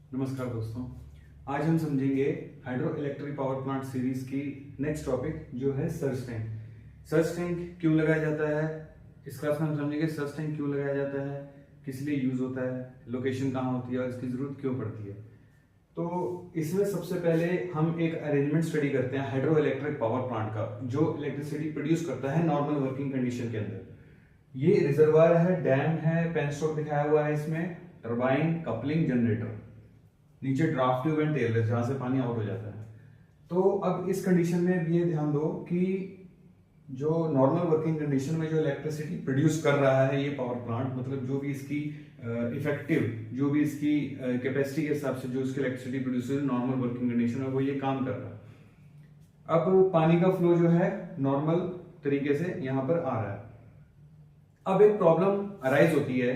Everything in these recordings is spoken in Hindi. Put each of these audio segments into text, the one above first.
नमस्कार दोस्तों। आज हम समझेंगे hydro electric power plant series की नेक्स्ट टॉपिक जो है सर्ज टैंक। सर्ज टैंक क्यों लगाया जाता है, इस क्लास में हम समझेंगे सर्ज टैंक क्यों लगाया जाता है, किस लिए यूज होता है, लोकेशन कहाँ होती है और इसकी जरूरत क्यों पड़ती है। तो इसमें सबसे पहले हम एक अरेंजमेंट स्टडी करते हैं हाइड्रो इलेक्ट्रिक पावर प्लांट का, जो इलेक्ट्रिसिटी प्रोड्यूस करता है नॉर्मल वर्किंग कंडीशन के अंदर। ये रिजर्वायर है, डैम है, पेनस्टॉक दिखाया हुआ है इसमें, टरबाइन, कपलिंग, जनरेटर, नीचे ड्राफ्ट ट्यूब एंड टेलर जहां से पानी आउट हो जाता है। तो अब इस कंडीशन में ये ध्यान दो कि जो नॉर्मल वर्किंग कंडीशन में जो इलेक्ट्रिसिटी प्रोड्यूस कर रहा है ये पावर प्लांट, मतलब जो भी इसकी इफेक्टिव जो भी इसकी कैपेसिटी के हिसाब से जो इसकी इलेक्ट्रिसिटी प्रोड्यूस है नॉर्मल वर्किंग कंडीशन में वो ये काम कर रहा है। अब पानी का फ्लो जो है नॉर्मल तरीके से यहां पर आ रहा है। अब एक प्रॉब्लम अराइज होती है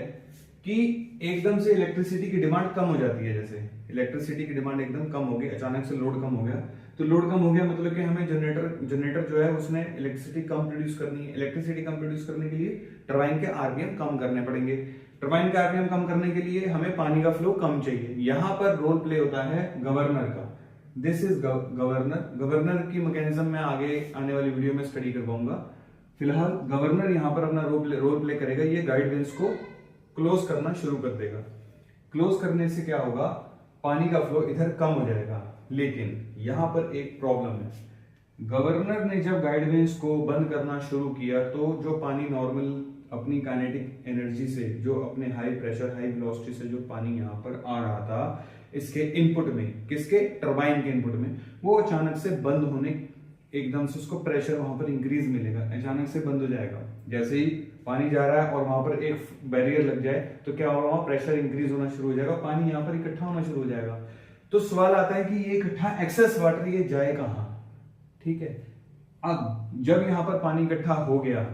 कि एकदम से इलेक्ट्रिसिटी की डिमांड कम हो जाती है। जैसे इलेक्ट्रिसिटी की डिमांड एकदम कम हो गई, अचानक से लोड कम हो गया, तो लोड कम हो गया मतलब कि हमें जनरेटर जो है उसने इलेक्ट्रिसिटी कम प्रोड्यूस करनी है। इलेक्ट्रिसिटी कम प्रोड्यूस करने के लिए टरबाइन के आरपीएम कम करने पड़ेंगे। टरबाइन के आरपीएम कम करने के लिए हमें पानी का फ्लो कम चाहिए। यहां पर रोल प्ले होता है गवर्नर का। दिस इज गवर्नर की मैकेनिज्म मैं आगे आने वाली वीडियो में स्टडी कर पाऊंगा। फिलहाल गवर्नर यहां पर अपना रोल प्ले करेगा। ये गाइड वेन्स को क्लोज करना शुरू कर देगा। क्लोज करने से क्या होगा, पानी का फ्लो इधर कम हो जाएगा। लेकिन यहां पर एक प्रॉब्लम है। गवर्नर ने जब गाइड वेन्स को बंद करना शुरू किया तो जो पानी नॉर्मल अपनी काइनेटिक एनर्जी से, जो अपने हाई प्रेशर हाई वेलोसिटी से जो पानी यहां पर आ रहा था इसके इनपुट में, किसके, टरबाइन के इनपुट में, वो अचानक से बंद होने, एकदम से उसको प्रेशर वहां पर इंक्रीज मिलेगा, अचानक से बंद हो जाएगा। जैसे ही पानी जा रहा है और वहां पर एक बैरियर लग जाए तो क्या होगा, वहां प्रेशर इंक्रीज होना शुरू हो जाएगा, पानी यहां पर इकट्ठा होना शुरू हो जाएगा। तो सवाल आता है कि ये इकट्ठा एक्सेस वाटर ये जाए कहां। ठीक है, अब जब यहां पर पानी इकट्ठा हो गया,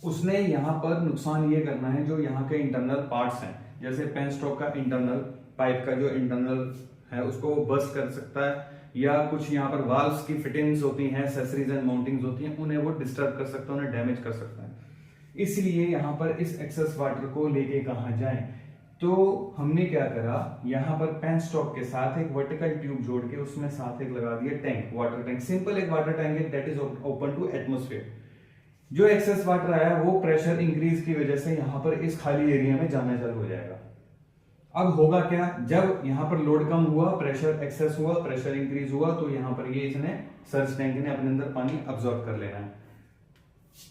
उसने यहां पर नुकसान ये करना है, जो यहाँ के इंटरनल पार्ट्स हैं, जैसे पेनस्टॉक का इंटरनल पाइप का जो इंटरनल है उसको बस्ट कर सकता है, या कुछ यहाँ पर वाल्व्स की फिटिंग्स होती हैं, एक्सेसरीज एंड माउंटिंग्स होती हैं, उन्हें वो डिस्टर्ब कर सकता है, उन्हें डैमेज कर सकता है। इसलिए यहाँ पर इस एक्सेस वाटर को लेके कहां जाएं, तो हमने क्या करा, यहाँ पर पेनस्टॉक के साथ एक वर्टिकल ट्यूब जोड़ के उसमें साथ एक लगा दिया टैंक, वाटर टैंक, सिंपल एक वाटर टैंक है, that is open to atmosphere. जो एक्सेस वाटर आया वो प्रेशर इंक्रीज की वजह से यहाँ पर इस खाली एरिया में जाना चालू हो जाएगा। अब होगा क्या, जब यहां पर लोड कम हुआ, प्रेशर एक्सेस हुआ, प्रेशर इंक्रीज हुआ, तो यहां पर ये इसने सर्ज टैंक ने अपने अंदर पानी अब्सॉर्ब कर लेना है।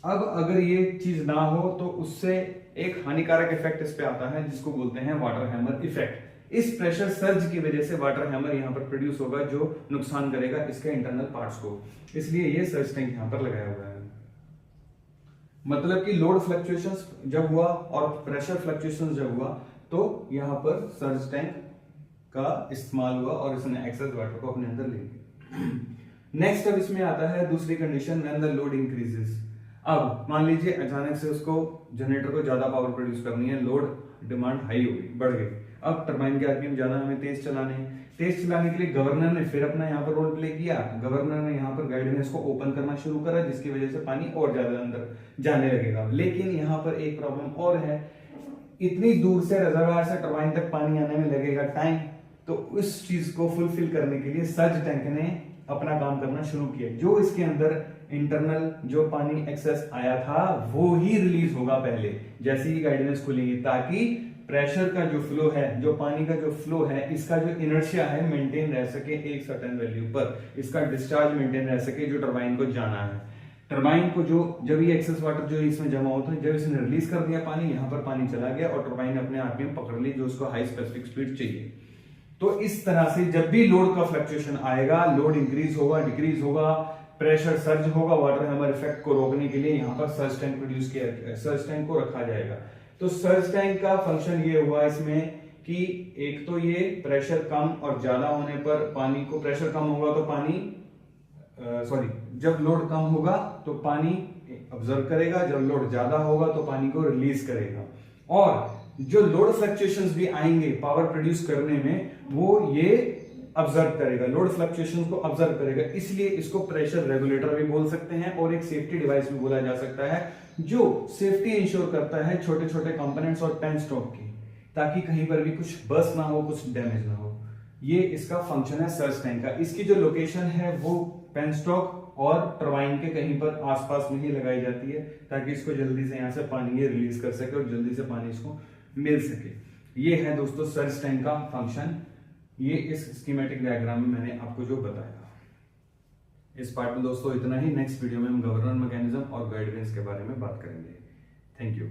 अब अगर ये चीज ना हो तो उससे एक हानिकारक इफेक्ट इस पे आता है जिसको बोलते हैं वाटर हैमर इफेक्ट। इस प्रेशर सर्ज की वजह से वाटर हैमर यहां पर प्रोड्यूस होगा जो नुकसान करेगा इसके इंटरनल पार्ट्स को। इसलिए ये सर्ज टैंक यहां पर लगाया हुआ है। मतलब कि लोड फ्लक्चुएशंस जब हुआ और प्रेशर फ्लक्चुएशंस जब हुआ तो यहां पर सर्ज टैंक का इस्तेमाल हुआ और इसने एक्सेस वाटर को अपने अंदर ले लिया। नेक्स्ट अब इसमें आता है दूसरी condition, when the load increases. अब मान लीजिए अचानक से उसको जनरेटर को ज्यादा पावर प्रोड्यूस करनी है, लोड डिमांड हाई हो गई, बढ़ गई। अब टरबाइन के आरपीएम ज्यादा हमें तेज चलाने हैं। तेज चलाने के लिए गवर्नर ने फिर अपना यहाँ पर रोल प्ले किया। गवर्नर ने यहाँ पर गाइड वेन्स को ओपन करना शुरू करा, जिसकी वजह से पानी और ज्यादा अंदर जाने लगेगा। लेकिन यहाँ पर एक प्रॉब्लम और है, इतनी दूर से रिजर्वायर से टरबाइन तक पानी आने में लगेगा टाइम, तो उस चीज को फुलफिल करने के लिए सर्ज टैंक ने अपना काम करना शुरू किया। जो इसके अंदर इंटरनल जो पानी एक्सेस आया था वो ही रिलीज होगा पहले, जैसे ही गाइडेंस खुलेगी, ताकि प्रेशर का जो फ्लो है, जो पानी का जो फ्लो है, इसका जो इनर्शिया है मेंटेन रह सके एक सर्टेन वैल्यू पर, इसका डिस्चार्ज मेंटेन रह सके जो टरबाइन को जाना है। टरबाइन को जो जब ये एक्सेस वाटर जो इसमें जमा होता है, जब इसने रिलीज कर दिया पानी, यहां पर पानी चला गया और टरबाइन अपने आरपीएम पकड़ ली जो उसको हाई स्पेसिफिक स्पीड चाहिए। तो इस तरह से जब भी लोड का फ्लक्चुएशन आएगा, लोड इंक्रीज होगा, डिक्रीज होगा, प्रेशर सर्ज होगा, वाटर हैमर इफेक्ट को रोकने के लिए यहां पर सर्ज टैंक प्रोड्यूस किया, सर्ज टैंक को रखा जाएगा। तो सर्ज टैंक का फंक्शन ये हुआ इसमें कि एक तो ये प्रेशर कम और ज्यादा होने पर पानी को, प्रेशर कम होगा तो पानी जब लोड कम होगा तो पानी ऑब्जर्व करेगा, जब लोड ज्यादा होगा तो पानी को रिलीज करेगा। और जो लोड फ्लक्चुएशंस भी आएंगे पावर प्रोड्यूस करने में, वो ये ऑब्जर्व करेगा, लोड फ्लक्चुएशंस को ऑब्जर्व करेगा। इसलिए इसको प्रेशर रेगुलेटर भी बोल सकते हैं और एक सेफ्टी डिवाइस भी बोला जा सकता है, जो सेफ्टी इंश्योर करता है छोटे छोटे कंपोनेंट्स और पेनस्टॉक की। ताकि कहीं पर भी कुछ बर्स्ट ना हो, कुछ डैमेज ना हो। ये इसका फंक्शन है सर्ज टैंक का। इसकी जो लोकेशन है वो पेनस्टॉक और टरबाइन के कहीं पर आसपास में ही लगाई जाती है, ताकि इसको जल्दी से यहाँ से पानी ये रिलीज कर सके और जल्दी से पानी इसको मिल सके। ये है दोस्तों सर्ज टैंक का फंक्शन। ये इस स्कीमेटिक डायग्राम में मैंने आपको जो बताया। इस पार्ट में दोस्तों इतना ही। नेक्स्ट वीडियो में हम गवर्नर मैकेनिज्म और गाइडेंस के बारे में बात करेंगे। Thank you.